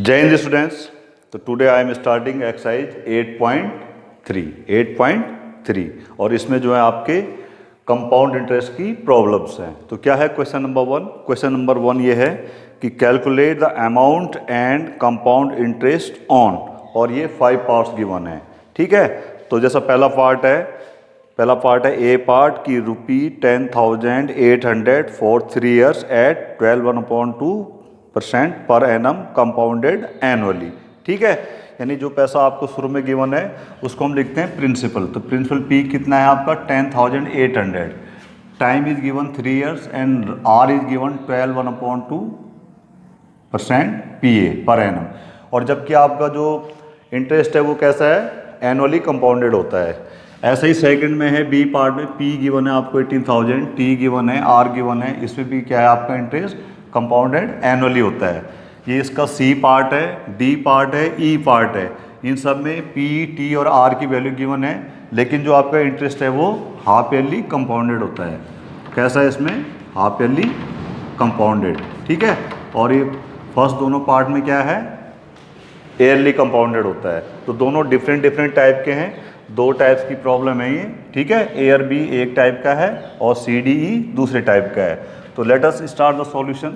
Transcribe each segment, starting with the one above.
जय हिंद स्टूडेंट्स। तो today I am starting exercise 8.3 और इसमें जो है आपके कंपाउंड इंटरेस्ट की प्रॉब्लम्स हैं। तो क्या है क्वेश्चन नंबर 1? क्वेश्चन नंबर 1 ये है कि calculate the amount and compound interest on, और ये 5 पार्ट्स गिवन है। ठीक है, तो जैसा पहला पार्ट है ए पार्ट की ₹10,800 for 3 years eight 12.1/2% per annum compounded annually. ठीक है, यानी जो पैसा आपको शुरू में गिवन है उसको हम लिखते हैं प्रिंसिपल। तो प्रिंसिपल पी कितना है आपका 10,800, time is given 3 years and R is given 12.1/2% PA per annum. और जबकि आपका जो इंटरेस्ट है वो कैसा है, एनुअली कंपाउंडेड होता है। ऐसे ही सेकंड में है बी पार्ट में पी गिवन है आपको 18,000, टी गिवन है, आर गिवन है, इसमें भी क्या है आपका इंटरेस्ट कंपाउंडेड एनुअली होता है। ये इसका सी पार्ट है, डी पार्ट है, ई पार्ट है। इन सब में पी, टी और आर की वैल्यू गिवन है, लेकिन जो आपका इंटरेस्ट है वो हाफ ईयरली कंपाउंडेड होता है। कैसा है इसमें, हाफ ईयरली कंपाउंडेड। ठीक है, और ये फर्स्ट दोनों पार्ट में क्या है, ईयरली कंपाउंडेड होता है। तो दोनों डिफरेंट टाइप के हैं, 2 टाइप्स की प्रॉब्लम है ये। ठीक है, ए और बी एक टाइप का है और सी डी ई दूसरे टाइप का है। तो let us start the solution.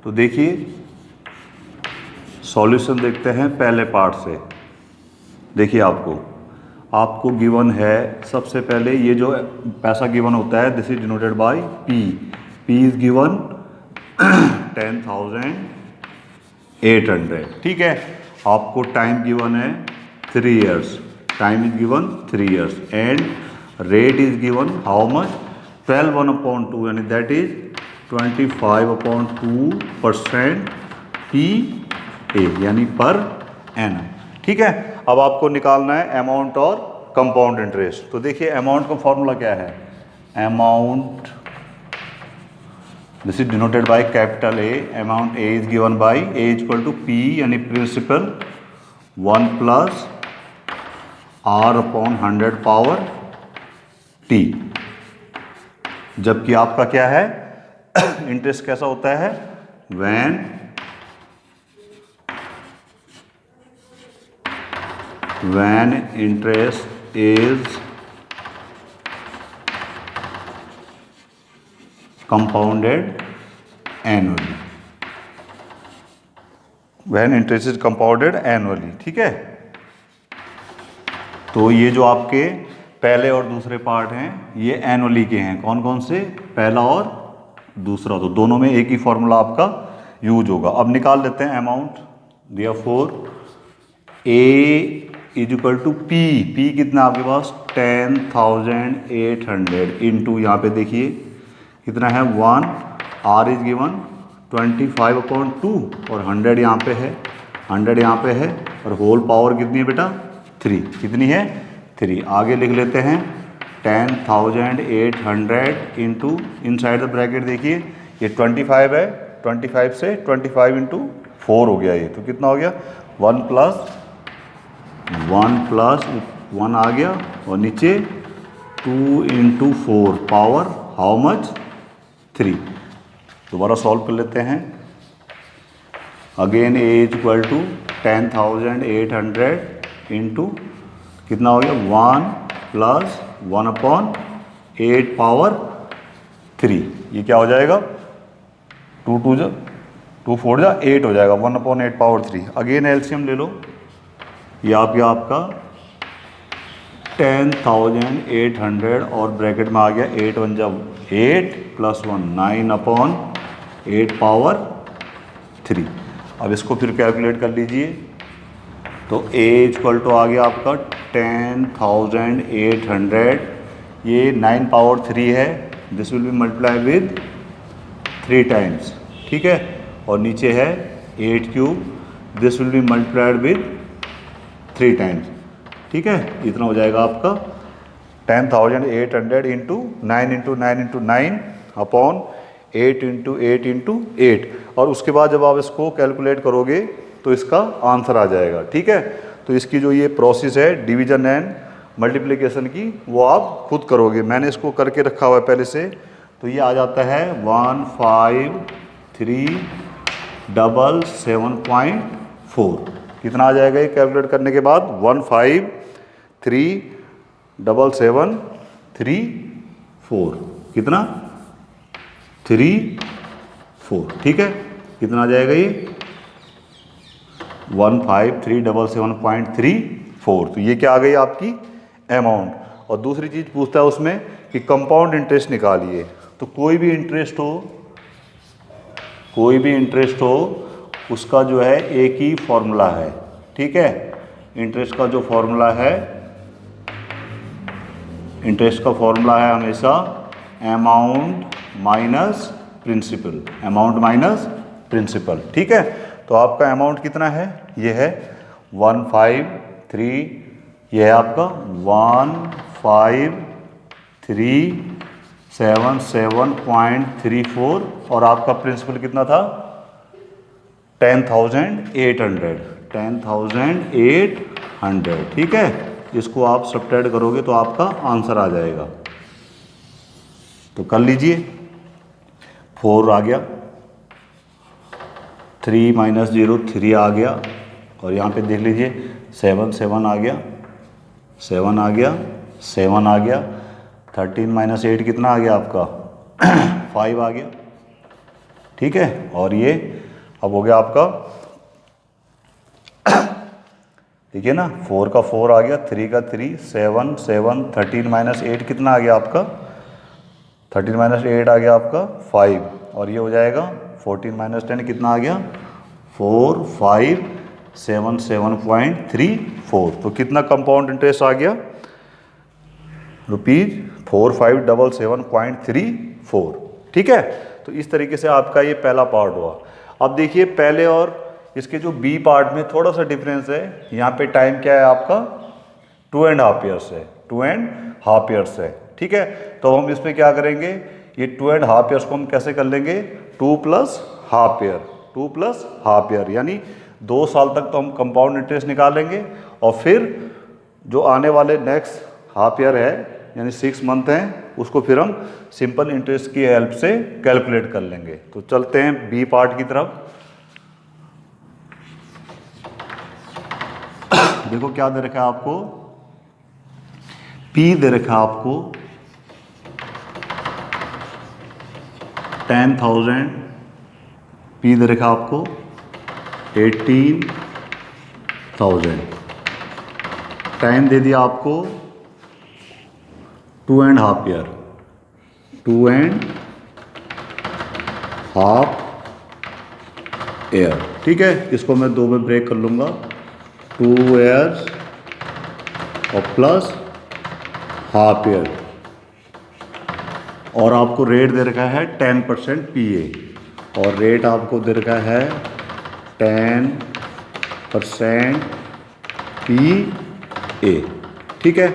तो देखिए सॉल्यूशन देखते हैं पहले पार्ट से। देखिए आपको गिवन है, सबसे पहले ये जो पैसा गिवन होता है this is denoted by P. P is given 10,800। ठीक है, आपको टाइम गिवन है 3 years, time is given 3 years and rate is given how much 12/1/2, यानी दैट इज 25/2% PA यानी पर एनम। ठीक है, अब आपको निकालना है अमाउंट और कंपाउंड इंटरेस्ट। तो देखिए अमाउंट का फॉर्मूला क्या है, amount this is denoted by capital A. Amount A is given by A equal to P यानी प्रिंसिपल 1 + R/100 पावर T। जबकि आपका क्या है इंटरेस्ट कैसा होता है, when interest is compounded annually, when interest is compounded annually। ठीक है, तो ये जो आपके पहले और दूसरे पार्ट हैं ये एनुअली के हैं। कौन कौन से, पहला और दूसरा, तो दोनों में एक ही फॉर्मूला आपका यूज होगा। अब निकाल लेते हैं amount. Therefore A is equal to P. P कितना आपके पास 10,800 इंटू यहाँ पे देखिए कितना है 1, आर इज गिवन 25/2 और 100 यहाँ पे है, 100 यहाँ पे है, और होल पावर कितनी है बेटा 3। कितनी है 3। आगे लिख लेते हैं 10,800 इंटू इनसाइड द ब्रैकेट देखिए ये 25 है, 25 से 25 इंटू 4 हो गया ये, तो कितना हो गया 1 + 1 आ गया, और नीचे 2 इंटू 4 पावर हाउ मच 3। दोबारा सॉल्व कर लेते हैं। Again A is equal to 10,800 into कितना हो गया 1 + 1/8 पावर 3। ये क्या हो जाएगा 2 4 जा 8 हो जाएगा, 1/8 पावर 3। अगेन एलसीएम ले लो, ये आपका 10,800 और ब्रैकेट में आ गया 8 + 1 = 8 + 1 9/8 पावर 3। अब इसको फिर कैलकुलेट कर लीजिए। तो A इक्वल टू आ गया आपका 10,800, ये 9 पावर 3 है, this will be multiply with 3 times. ठीक है, और नीचे है 8³ this will be multiplied with 3 times. ठीक है, इतना हो जाएगा आपका 10,800 into 9 into 9 into 9 upon 8 into 8 into 8। और उसके बाद जब आप इसको कैलकुलेट करोगे तो इसका आंसर आ जाएगा। ठीक है, तो इसकी जो ये प्रोसेस है डिवीजन एंड मल्टीप्लिकेशन की वो आप खुद करोगे, मैंने इसको करके रखा हुआ है पहले से। तो ये आ जाता है 153,7.4 4। कितना आ जाएगा ये कैलकुलेट करने के बाद? 1537734। कितना? 34। ठीक है, कितना आ जाएगा ये? 15377.34। तो ये क्या आ गई आपकी अमाउंट। और दूसरी चीज़ पूछता है उसमें कि कंपाउंड इंटरेस्ट निकालिए। तो कोई भी इंटरेस्ट हो उसका जो है एक ही फॉर्मूला है। ठीक है, इंटरेस्ट का जो फॉर्मूला है, इंटरेस्ट का फॉर्मूला है हमेशा amount minus principal, amount minus principal. ठीक है, तो आपका अमाउंट कितना है? ये है 153, ये है आपका 15377.34 और आपका प्रिंसिपल कितना था? 10,800। ठीक है, इसको आप सब्ट्रैक्ट करोगे तो आपका आंसर आ जाएगा। तो कर लीजिए, 4 आ गया, 3 - 0 3 आ गया, और यहाँ पे देख लीजिए 7 आ गया, 7 आ गया, 7 आ गया। 13 - 8 कितना आ गया आपका? 5 आ गया। ठीक है, और ये अब हो गया आपका, देखिए ना, 4 का 4 आ गया, 3 का 3, 7 7, 13 - 8 कितना आ गया आपका? 13 - 8 आ गया आपका 5, और ये हो जाएगा 14 - 10 कितना आ गया? 4577.34। तो कितना कंपाउंड इंटरेस्ट आ गया? ₹4577.34। ठीक है, तो इस तरीके से आपका ये पहला पार्ट हुआ। अब देखिए पहले और इसके जो बी पार्ट में थोड़ा सा डिफरेंस है। यहाँ पे टाइम क्या है आपका? 2.5 ईयर्स है, 2.5 ईयर्स है। ठीक है, तो हम इसमें क्या करेंगे? ये 2.5 ईयर्स को हम कैसे कर लेंगे? 2 + हाफ ईयर, 2 + हाफ ईयर, यानी 2 साल तक तो हम कंपाउंड इंटरेस्ट निकालेंगे, और फिर जो आने वाले नेक्स्ट हाफ ईयर है यानी 6 मंथ हैं, उसको फिर हम सिंपल इंटरेस्ट की हेल्प से कैलकुलेट कर लेंगे। तो चलते हैं बी पार्ट की तरफ। देखो क्या दे रखा है आपको? पी दे रखा है आपको 10,000, पी दे रखा है आपको 18,000, टाइम दे दिया आपको 2.5 ईयर, 2.5 ईयर। ठीक है, इसको मैं 2 में ब्रेक कर लूँगा, 2 ईयर्स और प्लस हाफ ईयर, और आपको रेट दे रखा है 10% PA, और रेट आपको दे रखा है 10% PA। ठीक है,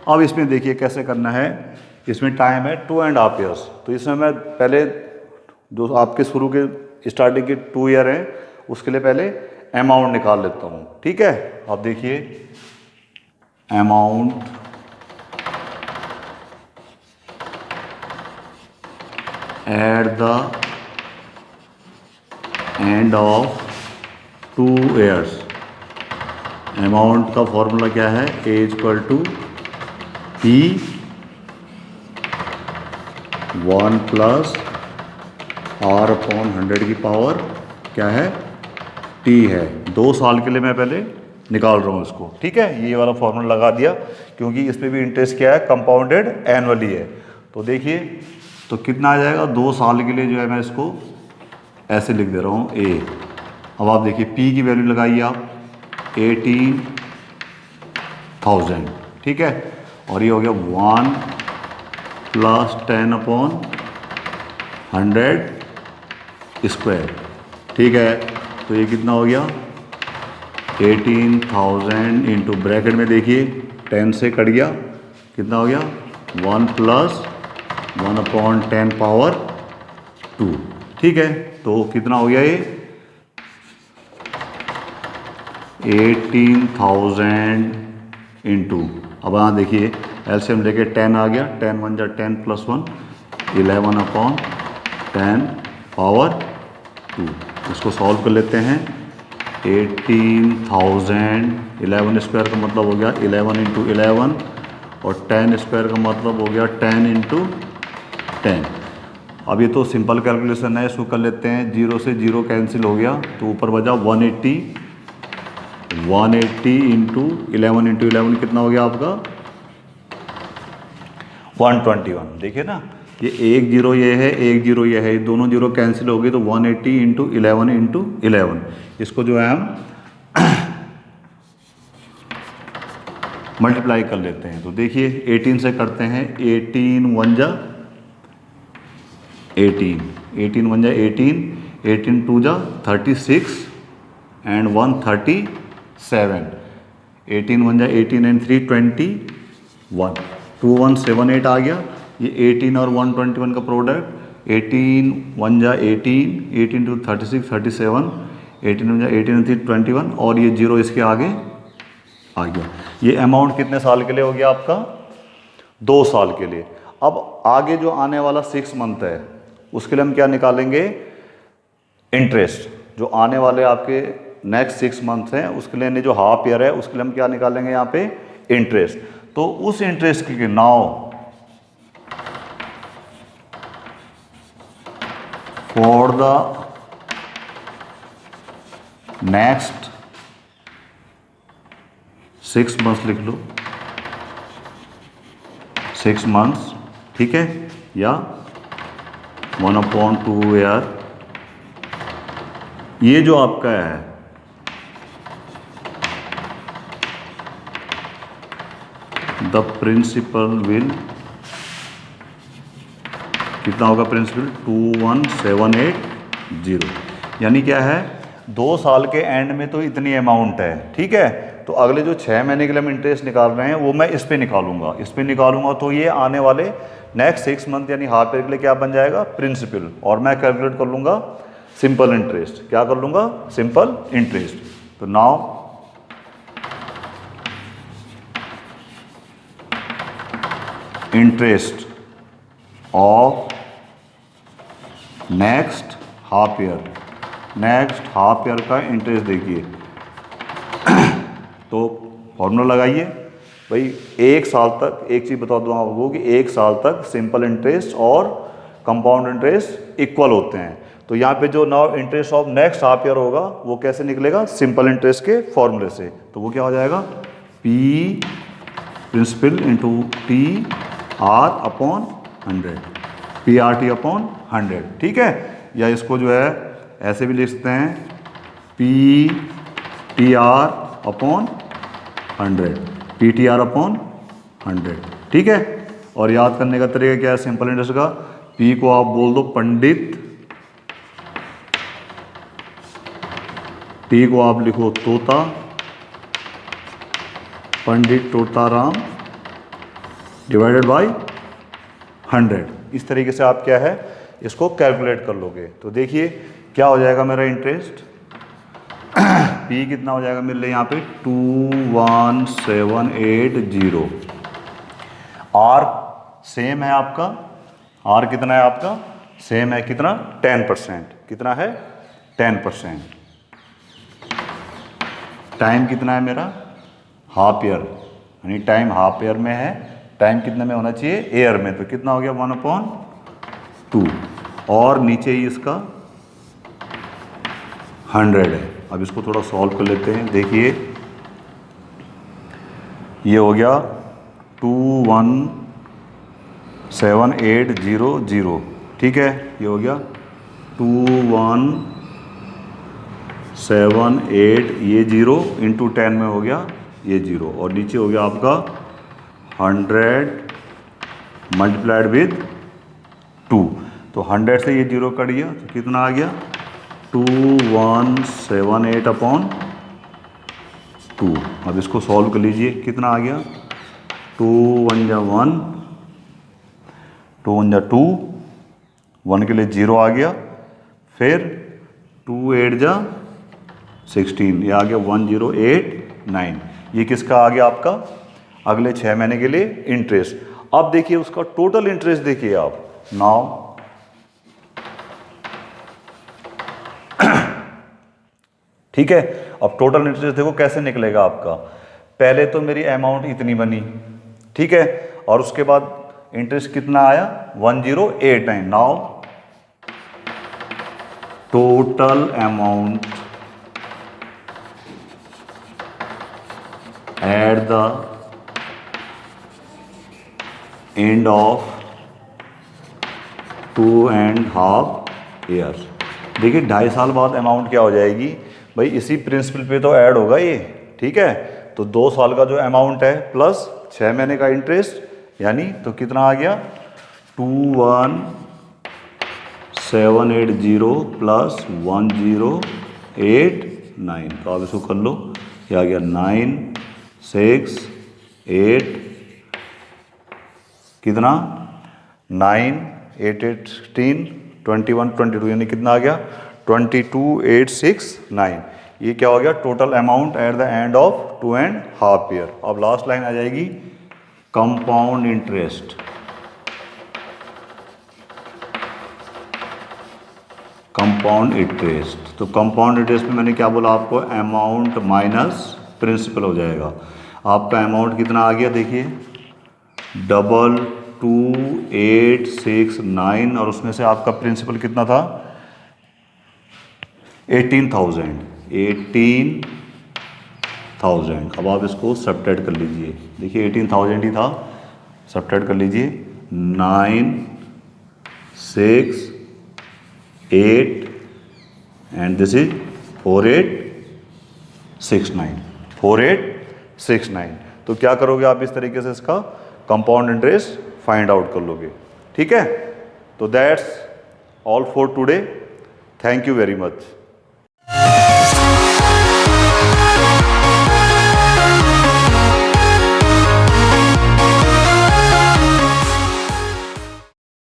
अब इसमें देखिए कैसे करना है। इसमें टाइम है 2.5 ईयर्स, तो इसमें मैं पहले जो आपके शुरू के स्टार्टिंग के 2 ईयर हैं उसके लिए पहले अमाउंट निकाल लेता हूँ। ठीक है, अब देखिए amount at the end of 2 years, amount का फॉर्मूला क्या है? A = P 1 + R/100 की पावर क्या है? T है। 2 साल के लिए मैं पहले निकाल रहा हूँ इसको। ठीक है, ये वाला फॉर्मूला लगा दिया, क्योंकि इसमें भी इंटरेस्ट क्या है? कंपाउंडेड एनुअली है। तो देखिए, तो कितना आ जाएगा? 2 साल के लिए जो है मैं इसको ऐसे लिख दे रहा हूँ A। अब आप देखिए P की वैल्यू लगाइए आप 18,000। ठीक है, और ये हो गया 1 + 10/100 स्क्वायर। ठीक है, तो ये कितना हो गया? 18,000 इंटू ब्रैकेट में देखिए 10 से कट गया, कितना हो गया? 1 + 1/10⁻²। ठीक है, तो कितना हो गया ये? 18,000 इंटू, अब यहाँ देखिए एलसीएम लेके 10 आ गया, 10 × 1 = 10 + 1 11/10⁻²। इसको सॉल्व कर लेते हैं। 18,000, 11 स्क्वायर का मतलब हो गया 11 इंटू 11, और 10 स्क्वायर का मतलब हो गया 10 इंटू 10। अब ये तो सिंपल कैलकुलेशन है, इसको कर लेते हैं। 0 से 0 कैंसिल हो गया तो ऊपर बचा 180, 180 इंटू 11 कितना हो गया आपका 121। देखिए ना, ये एक जीरो ये है, एक जीरो ये है, दोनों जीरो कैंसिल हो गए तो 180 इंटू 11 इसको जो है हम मल्टीप्लाई कर लेते हैं। तो देखिए 18 से करते हैं, 18 1 जा 18, 18 1 जा 18, 18 2 जा 36 एंड 1 37, 18 1 जा 18 एंड 3 21, 2178 आ गया। ये 18 और 121 का प्रोडक्ट, 18 1 जा 18, 18 टू 36 37, 18 1 जा 18 एंड 3 21, और ये जीरो इसके आगे आ गया। ये अमाउंट कितने साल के लिए हो गया आपका 2 साल के लिए। अब आगे जो आने वाला 6 मंथ है उसके लिए हम क्या निकालेंगे इंटरेस्ट। जो आने वाले आपके नेक्स्ट 6 मंथ हैं उसके लिए जो हाफ ईयर है उसके लिए हम क्या निकालेंगे यहाँ पे इंटरेस्ट। तो उस इंटरेस्ट के now for the next 6 months लिख लो, 6 मंथ्स, ठीक है, या 1/2 ईयर। ये जो आपका है द प्रिंसिपल विल कितना होगा, प्रिंसिपल 21780, यानी क्या है 2 साल के एंड में तो इतनी अमाउंट है, ठीक है। तो अगले जो 6 महीने के लिए हम इंटरेस्ट निकाल रहे हैं वो मैं इस पे निकालूंगा, इस पे निकालूंगा तो ये आने वाले नेक्स्ट 6 मंथ यानी हाफ ईयर के लिए क्या बन जाएगा प्रिंसिपल, और मैं कैलकुलेट कर लूंगा सिंपल इंटरेस्ट। क्या कर लूंगा सिंपल इंटरेस्ट। तो now interest of next half year, next half year का इंटरेस्ट देखिए तो फॉर्मूला लगाइए भाई, 1 साल तक, एक चीज़ बता दूँ आपको कि 1 साल तक सिंपल इंटरेस्ट और कंपाउंड इंटरेस्ट इक्वल होते हैं। तो यहाँ पे जो now interest of next half year होगा वो कैसे निकलेगा सिंपल इंटरेस्ट के फॉर्मूले से। तो वो क्या हो जाएगा P principal into TR upon 100, PRT upon 100, ठीक है। या इसको जो है ऐसे भी लिख सकते हैं PTR अपॉन 100, PTR अपॉन 100, ठीक है। और याद करने का तरीका क्या है सिंपल इंटरेस्ट का, P को आप बोल दो पंडित, T को आप लिखो तोता, पंडित तोताराम डिवाइडेड बाय 100। इस तरीके से आप क्या है इसको कैलकुलेट कर लोगे। तो देखिए क्या हो जाएगा मेरा इंटरेस्ट P कितना हो जाएगा मेरे लिए यहाँ पे 21780। R सेम है आपका, R कितना है आपका सेम है, कितना 10%, कितना है 10%। टाइम कितना है मेरा हाफ ईयर, यानी टाइम हाफ ईयर में है, टाइम कितने में होना चाहिए ईयर में, तो कितना हो गया 1/2, और नीचे ही इसका 100 है। अब इसको थोड़ा सॉल्व कर लेते हैं। देखिए ये हो गया 21780, ठीक है, ये हो गया 2178, ये 0 इंटू 10 में हो गया ये 0, और नीचे हो गया आपका 100 मल्टीप्लाइड विद 2। तो 100 से ये 0 कट गया तो कितना आ गया 2178 अपॉन 2। अब इसको सॉल्व कर लीजिए, कितना आ गया 2 1 जा 1, 2 1 जा 2, 1 के लिए 0 आ गया, फिर 2 8 जा 16, ये आ गया 1089। ये किसका आ गया आपका अगले 6 महीने के लिए इंटरेस्ट। अब देखिए उसका टोटल इंटरेस्ट देखिए आप नाउ ठीक है। अब टोटल इंटरेस्ट देखो कैसे निकलेगा आपका, पहले तो मेरी अमाउंट इतनी बनी, ठीक है, और उसके बाद इंटरेस्ट कितना आया 1089। Now total amount at the end of 2.5 years. देखिए 2.5 साल बाद अमाउंट क्या हो जाएगी भाई, इसी प्रिंसिपल पे तो ऐड होगा ये, ठीक है। तो 2 साल का जो अमाउंट है प्लस 6 महीने का इंटरेस्ट, यानी तो कितना आ गया 21780 प्लस 1089। तो आप इसको कर लो, क्या आ गया 968 कितना 9 8 8 16 21 22, यानी कितना आ गया 22869। ये क्या हो गया total amount at the end of 2.5 year. अब लास्ट लाइन आ जाएगी कंपाउंड इंटरेस्ट। कंपाउंड इंटरेस्ट, तो कंपाउंड इंटरेस्ट में मैंने क्या बोला आपको, अमाउंट माइनस प्रिंसिपल हो जाएगा। आपका अमाउंट कितना आ गया देखिए 22869, और उसमें से आपका प्रिंसिपल कितना था 18,000। अब आप इसको सब्ट्रैक्ट कर लीजिए, देखिए 18,000 ही था, सब्ट्रैक्ट कर लीजिए 968 एंड दिस इज 4869। तो क्या करोगे आप, इस तरीके से इसका कंपाउंड इंटरेस्ट फाइंड आउट कर लोगे, ठीक है। तो that's all for today, thank you very much.